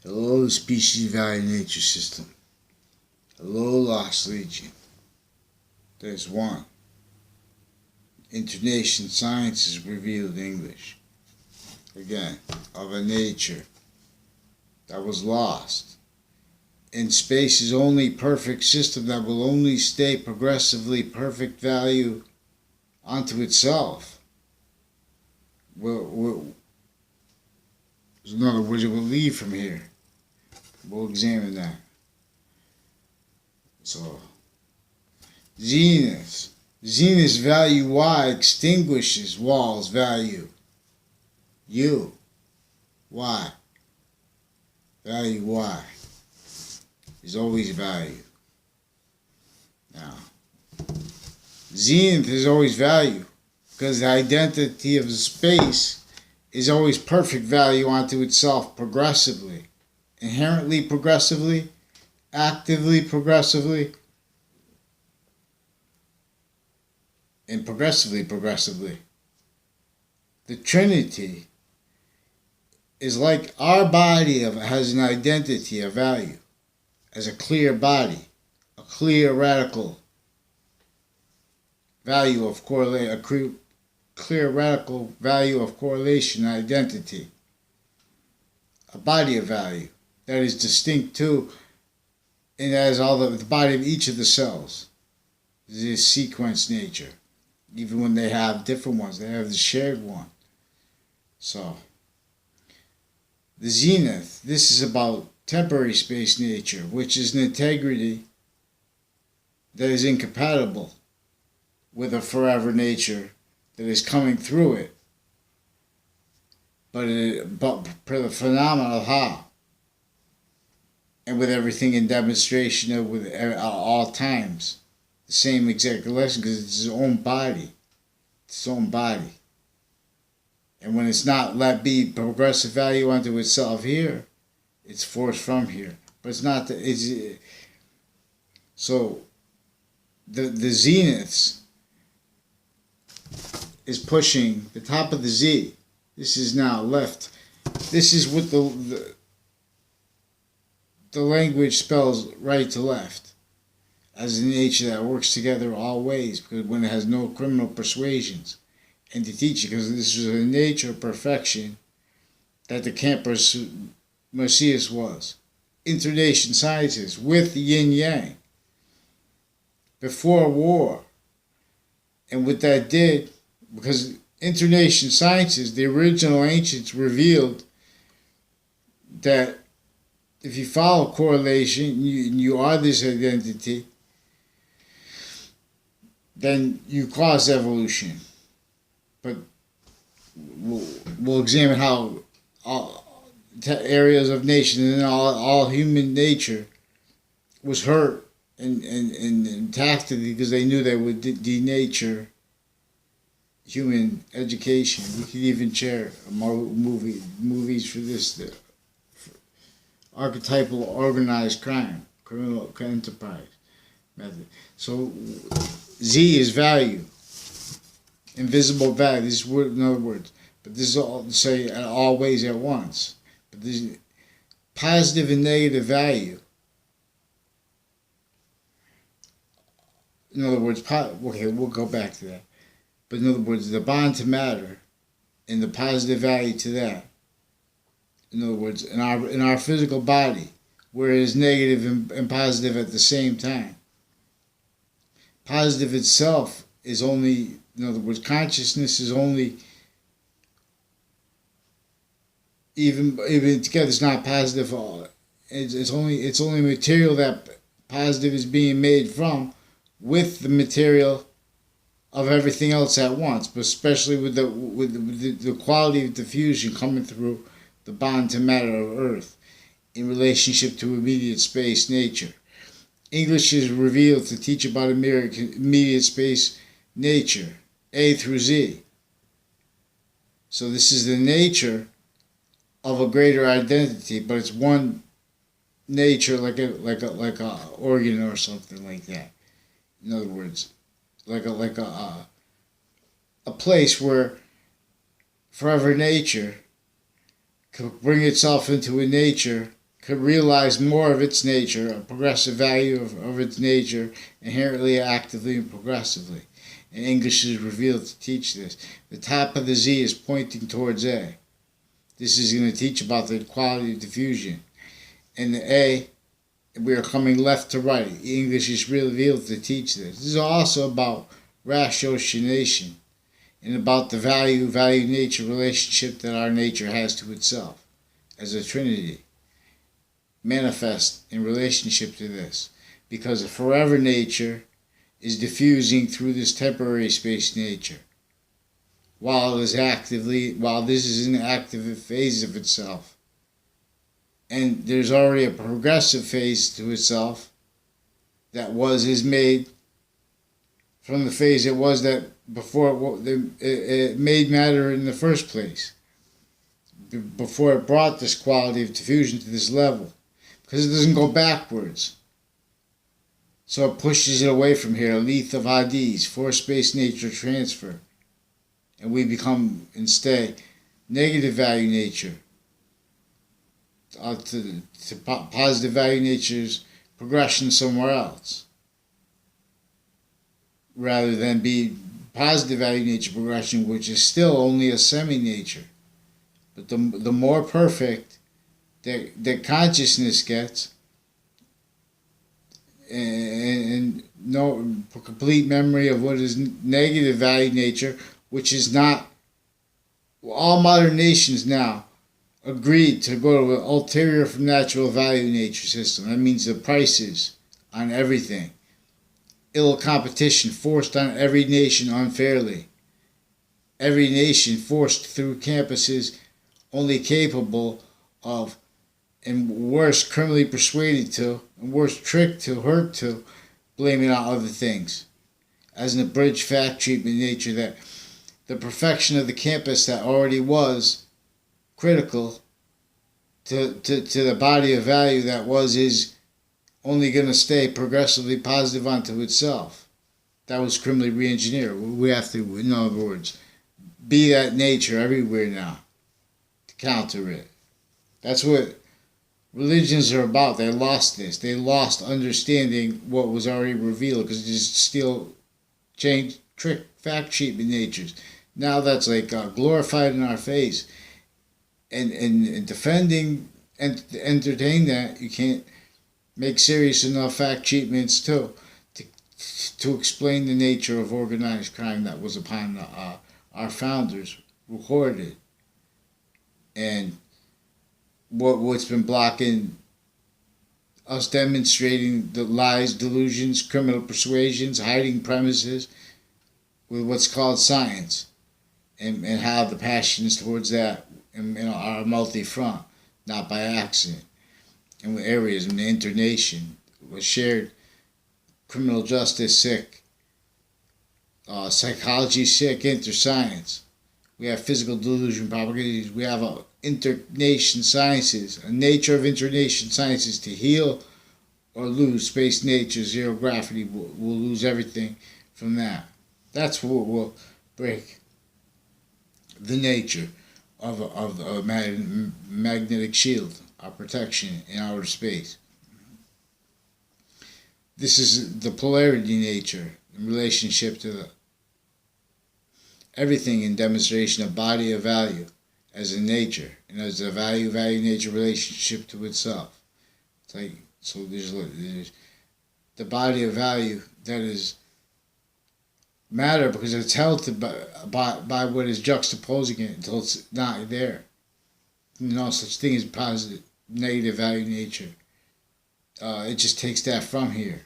Hello, species value nature system. Hello, Lost Legion. There's one. Internation science is revealed English. Again, of a nature that was lost. In space's only perfect system that will only stay progressively perfect value onto itself. In other words, it will leave from here. We'll examine that. So, Zenith. Zenith's value Y extinguishes Wall's value U. Y. Value Y is always value. Now, Zenith is always value because the identity of the space is always perfect value onto itself progressively. Inherently progressively, actively progressively, and progressively. The Trinity is like our body has an identity, a value, as a clear body, a clear radical value of correlation, a clear radical value of correlation identity, a body of value that is distinct to and has all the body of each of the cells. This is sequence nature. Even when they have different ones, they have the shared one. So, the Zenith, this is about temporary space nature, which is an integrity that is incompatible with a forever nature that is coming through it. But for the phenomenon of how, and with everything in demonstration of with all times, the same exact lesson because it's his own body, its own body. And when it's not let be progressive value unto itself here, it's forced from here. But it's not. So the Zeniths is pushing the top of the Z. This is now left. This is what the language spells right to left, as a nature that works together all ways, because when it has no criminal persuasions, and to teach it, because this is a nature of perfection that the camp Marcius was. Internation sciences with yin yang before war, and what that did, because internation sciences, the original ancients revealed that if you follow correlation, you are this identity, then you cause evolution. But we'll examine how all areas of nation and all human nature was hurt and impacted because they knew they would denature human education. We could even share movies for this. For archetypal organized crime, criminal enterprise method. So Z is value. Invisible value. This is in other words, but this is all to say all ways at once. But this positive and negative value. In other words, okay, we'll go back to that. But in other words, the bond to matter and the positive value to that. In other words, in our physical body, where it is negative and positive at the same time. Positive itself is only, in other words, consciousness is only, even together, it's not positive. It's only material that positive is being made from, with the material of everything else at once, but especially with the quality of diffusion coming through the bond to matter of Earth in relationship to immediate space nature. English is revealed to teach about immediate space nature, A through Z. So this is the nature of a greater identity, but it's one nature, like a organ or something like that. In other words, like a place where forever nature could bring itself into a nature could realize more of its nature, a progressive value of its nature, inherently, actively, and progressively. And English is revealed to teach this. The top of the Z is pointing towards A. This is going to teach about the quality of diffusion. And the A, we are coming left to right. English is revealed to teach this. This is also about ratiocination and about the value-nature relationship that our nature has to itself as a trinity, manifest in relationship to this. Because a forever nature is diffusing through this temporary space nature, while this is in the active phase of itself. And there's already a progressive phase to itself that is made from the phase it was that before it made matter in the first place, before it brought this quality of diffusion to this level, because it doesn't go backwards. So it pushes it away from here, a length of Hadis, force space nature transfer. And we become, instead, negative value nature to positive value nature's progression somewhere else, rather than be positive value nature progression, which is still only a semi-nature. But the more perfect that consciousness gets, and no complete memory of what is negative value nature, which is not. All modern nations now agreed to go to an ulterior from natural value nature system. That means the prices on everything, ill competition forced on every nation unfairly, every nation forced through campuses only capable of, and worse, criminally persuaded to, and worse, tricked to, hurt to, blaming on other things. As an abridged fact treatment nature, that the perfection of the campus that already was critical to the body of value that is only going to stay progressively positive unto itself. That was criminally re-engineered. We have to, in other words, be that nature everywhere now to counter it. That's what religions are about. They lost this. They lost understanding what was already revealed because it's still changed, trick, fact treatment natures. Now that's like glorified in our face. And defending and entertain that, you can't make serious enough fact treatments to explain the nature of organized crime that was upon our founders recorded. And what's been blocking us demonstrating the lies, delusions, criminal persuasions, hiding premises with what's called science, and how the passions towards that are multi-front, not by accident. And with areas in the internation was shared criminal justice sick, psychology sick, interscience. We have physical delusion propagations. We have internation sciences, a nature of internation sciences to heal or lose space nature, zero gravity. We'll lose everything from that. That's what will break the nature of a magnetic shield, our protection in outer space. This is the polarity nature in relationship to everything in demonstration of body of value as a nature and as a value nature relationship to itself. It's like, so there's the body of value that is matter because it's held to by what is juxtaposing it until it's not there. No such thing as positive, negative value nature. It just takes that from here.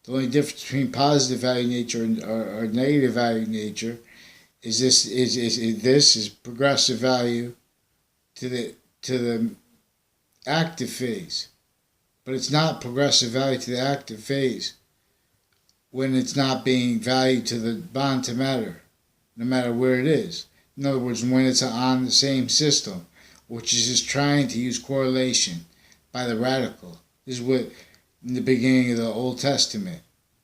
The only difference between positive value nature or negative value nature is this is progressive value to the active phase, but it's not progressive value to the active phase when it's not being valued to the bond to matter, no matter where it is. In other words, when it's on the same system, which is just trying to use correlation by the radical. This is what in the beginning of the Old Testament,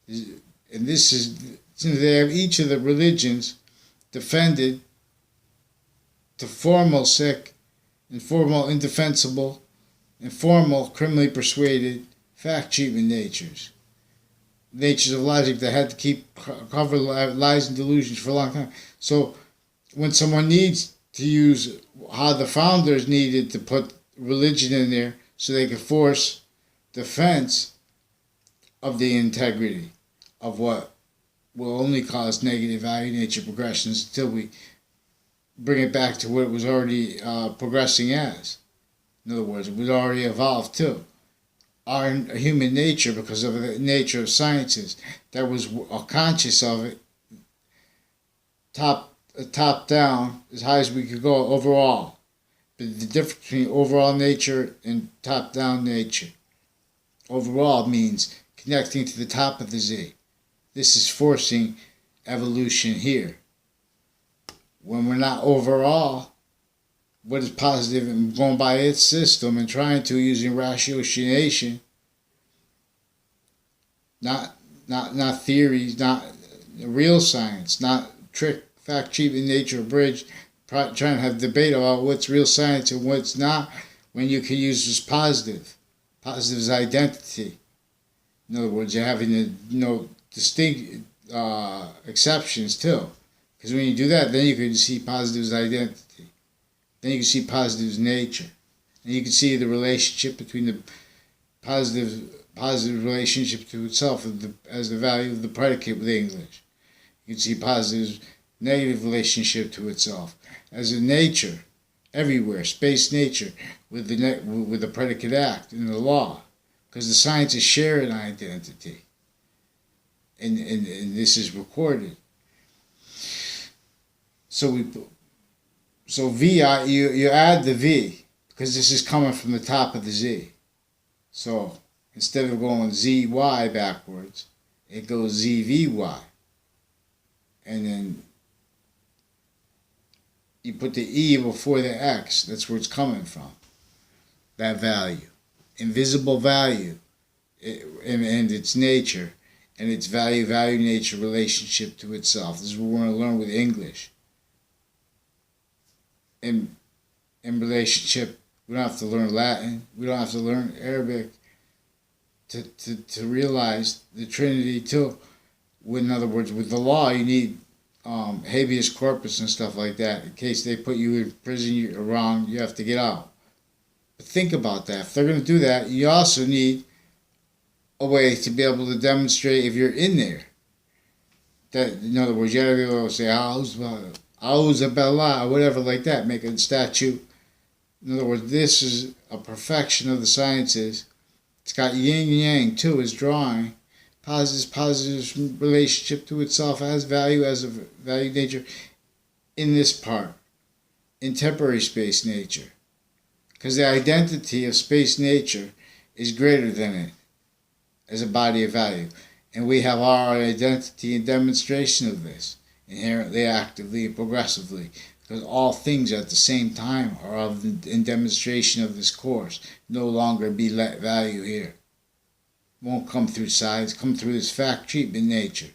and this is, they have each of the religions defended to formal sick and formal indefensible informal, criminally persuaded, fact-cheating natures. Natures of logic that had to keep cover lies and delusions for a long time. So when someone needs to use how the founders needed to put religion in there so they could force defense of the integrity of what will only cause negative value nature progressions until we bring it back to what it was already progressing as. In other words, it was already evolved too. Our human nature, because of the nature of sciences, that was conscious of it, top down, as high as we could go overall. But the difference between overall nature and top down nature. Overall means connecting to the top of the Z. This is forcing evolution here. When we're not overall, what is positive and going by its system and trying to using ratiocination, not theories, not real science, not trick, fact, cheap in nature, abridged, trying to have debate about what's real science and what's not, when you can use this positive. Positive is identity. In other words, you're having distinct exceptions too. Because when you do that, then you can see positive as identity. Then you can see positive as nature. And you can see the relationship between the positive relationship to itself as the value of the predicate with English. You can see positive negative relationship to itself as a nature everywhere, space nature with the predicate act in the law, because the sciences share an identity, and this is recorded. So V, you add the V because this is coming from the top of the Z. So instead of going ZY backwards, it goes ZVY, and then you put the E before the X. That's where it's coming from. That value, invisible value, and its nature, and its value nature relationship to itself. This is what we're going to learn with English. In relationship, we don't have to learn Latin. We don't have to learn Arabic to realize the Trinity too. In other words, with the law, you need habeas corpus and stuff like that. In case they put you in prison, you're wrong, you have to get out. But think about that. If they're going to do that, you also need a way to be able to demonstrate if you're in there. That, in other words, you got to be able to say, Auzubillah, or whatever like that, make a statue. In other words, this is a perfection of the sciences. It's got yin and yang too, as drawing. Positive relationship to itself as a value nature in this part, in temporary space nature. Because the identity of space nature is greater than it as a body of value. And we have our identity and demonstration of this, inherently, actively, and progressively. Because all things at the same time are in demonstration of this course. No longer be let value here. Won't come through sides, come through this fact treatment nature.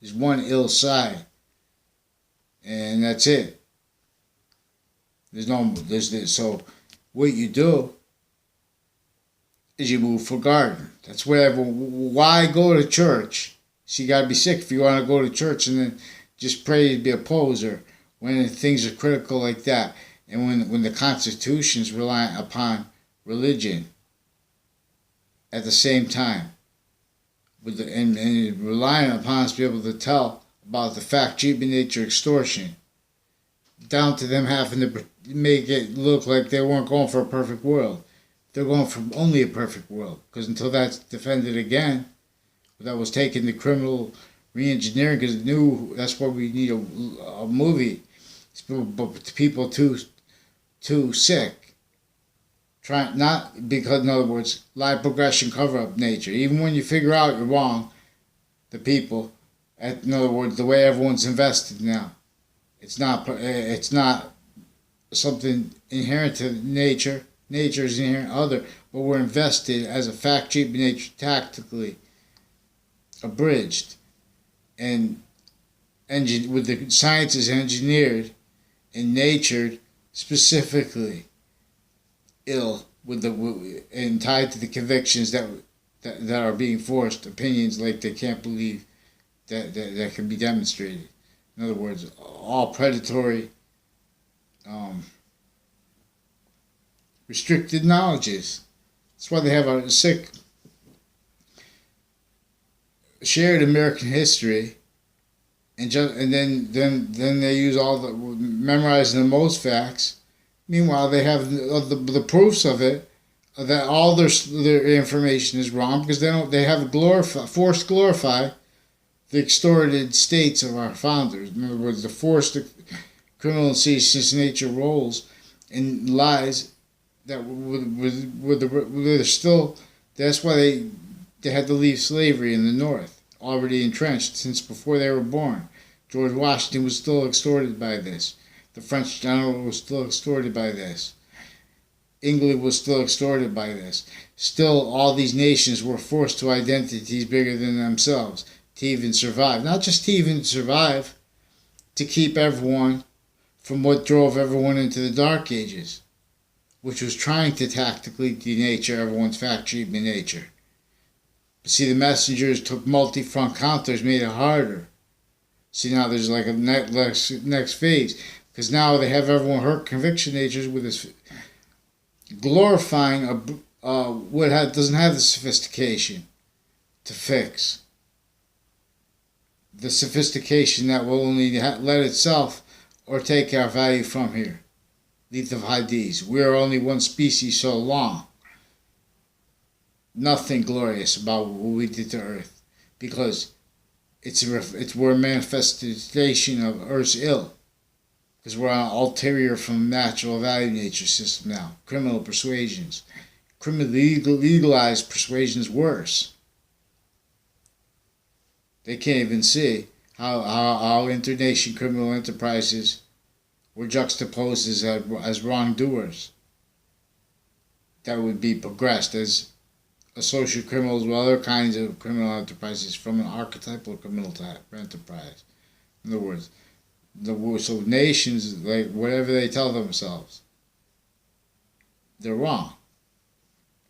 There's one ill side, and that's it. So what you do is you move for garden. That's why go to church? So you gotta be sick if you want to go to church and then just pray to be a poser when things are critical like that, and when the Constitution is reliant upon religion. At the same time, and relying upon us to be able to tell about the fact, cheap nature, extortion, down to them having to make it look like they weren't going for a perfect world. They're going for only a perfect world, because until that's defended again, that was taking the criminal re-engineering, because that's why we need a movie. But people too sick. Not because, in other words, lie, progression, cover-up nature. Even when you figure out you're wrong, the people, in other words, the way everyone's invested now, it's not something inherent to nature. Nature is inherent other, but we're invested as a fact, cheap nature, tactically abridged, and with the sciences engineered and natured specifically ill and tied to the convictions that are being forced, opinions like they can't believe that can be demonstrated. In other words, all predatory, restricted knowledges. That's why they have a sick shared American history, and then they use all the memorizing the most facts. Meanwhile, they have the proofs of it, that all their information is wrong, because they have forced glorify the extorted states of our founders. In other words, the forced criminal and seditious nature roles and lies that were still. That's why they had to leave slavery in the North, already entrenched since before they were born. George Washington was still extorted by this. The French general was still extorted by this. England was still extorted by this. Still, all these nations were forced to identities bigger than themselves to even survive. Not just to even survive, to keep everyone from what drove everyone into the Dark Ages, which was trying to tactically denature everyone's fact treatment nature. But see, the messengers took multi-front counters, made it harder. See, now there's like a next phase, because now they have everyone hurt conviction natures with this glorifying what doesn't have the sophistication to fix. The sophistication that will only let itself or take our value from here. Lethal Hadith. We are only one species so long. Nothing glorious about what we did to Earth, because we're a manifestation of Earth's ill. Because we're on ulterior from natural value nature system now. Criminal persuasions. Legalized persuasions worse. They can't even see how internation criminal enterprises were juxtaposed as wrongdoers. That would be progressed as associate criminals with other kinds of criminal enterprises from an archetypal criminal type enterprise. In other words, so nations, like whatever they tell themselves, they're wrong.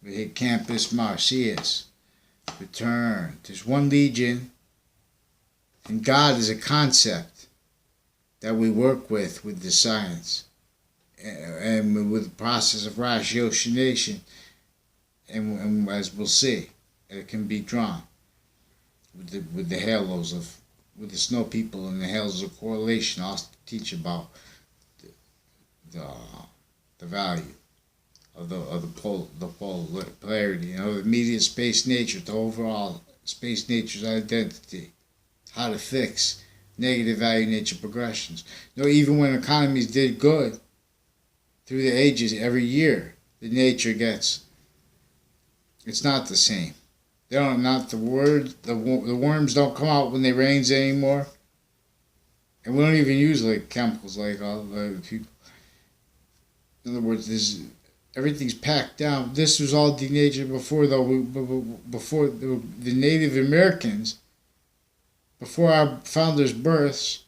We hit Campus Marcius. Return. There's one legion, and God is a concept that we work with the science, and with the process of ratiocination, and as we'll see, it can be drawn with the halos of. With the snow people and the halos of correlation. I'll teach about the value of the polarity, the immediate space nature, the overall space nature's identity, how to fix negative value nature progressions. Even when economies did good through the ages, every year the nature gets, it's not the same. They don't, not the worms don't come out when it rains anymore. And we don't even use like chemicals like all the people. In other words, everything's packed down. This was all denatured before, though. Before the Native Americans, before our founders' births,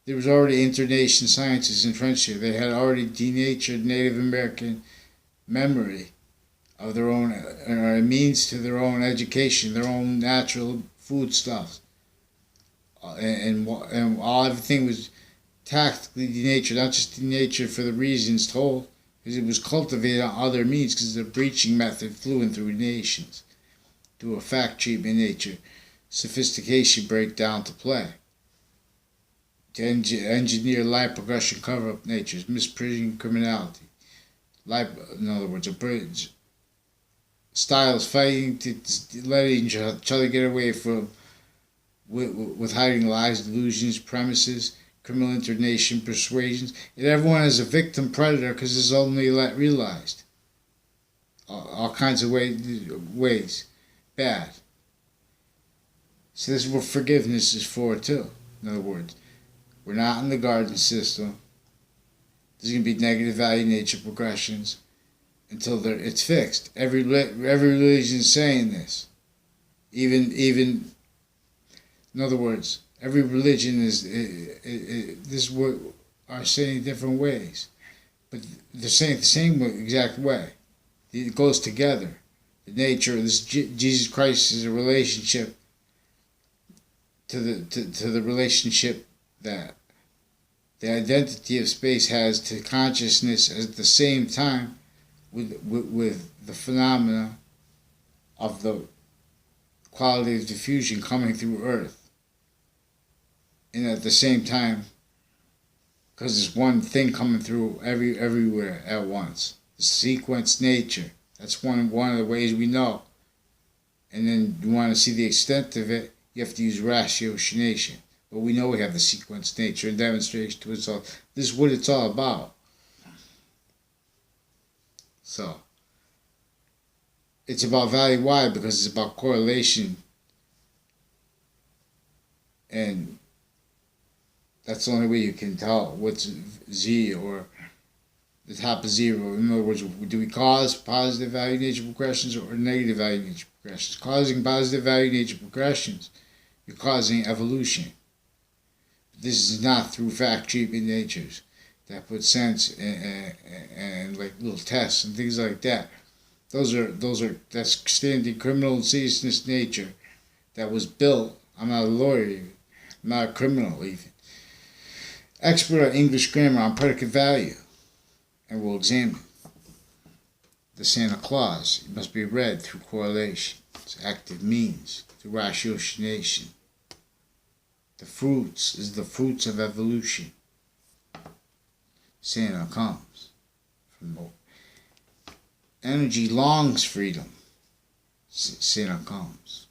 there was already internation sciences entrenched here. They had already denatured Native American memory of their own, or a means to their own education, their own natural foodstuffs, and everything was tactically denatured, not just denatured for the reasons told, because it was cultivated on other means, because the breaching method flew in through nations, through a fact treatment nature, sophistication breakdown to play, to engineer life progression cover-up natures, misprinting criminality, life, in other words, a bridge. Styles fighting to letting each other get away from with hiding lies, delusions, premises, criminal internation, persuasions, and everyone is a victim predator because it's only realized. All kinds of ways, bad. So this is what forgiveness is for too. In other words, we're not in the garden system. There's going to be negative value nature progressions until it's fixed. Every religion is saying this. Even in other words, every religion is this is what are saying different ways, but they're saying it the same exact way. It goes together. The nature of this Jesus Christ is a relationship to the relationship that the identity of space has to consciousness at the same time with the phenomena of the quality of diffusion coming through Earth. And at the same time, because it's one thing coming through everywhere at once. The sequence nature. That's one of the ways we know. And then you want to see the extent of it, you have to use ratiocination. But we know we have the sequence nature and demonstration to itself. This is what it's all about. So, it's about value Y because it's about correlation. And that's the only way you can tell what's Z or the top of zero. In other words, do we cause positive value nature progressions or negative value nature progressions? Causing positive value nature progressions, you're causing evolution. This is not through fact treatment natures that put sense and like little tests and things like that. That's standing criminal insidiousness nature that was built. I'm not a lawyer even. I'm not a criminal even. Expert on English grammar on predicate value. And we'll examine the Santa Claus. It must be read through correlation. It's active means, through ratiocination. The fruits is the fruits of evolution. Santa comes. Energy longs freedom. Santa comes.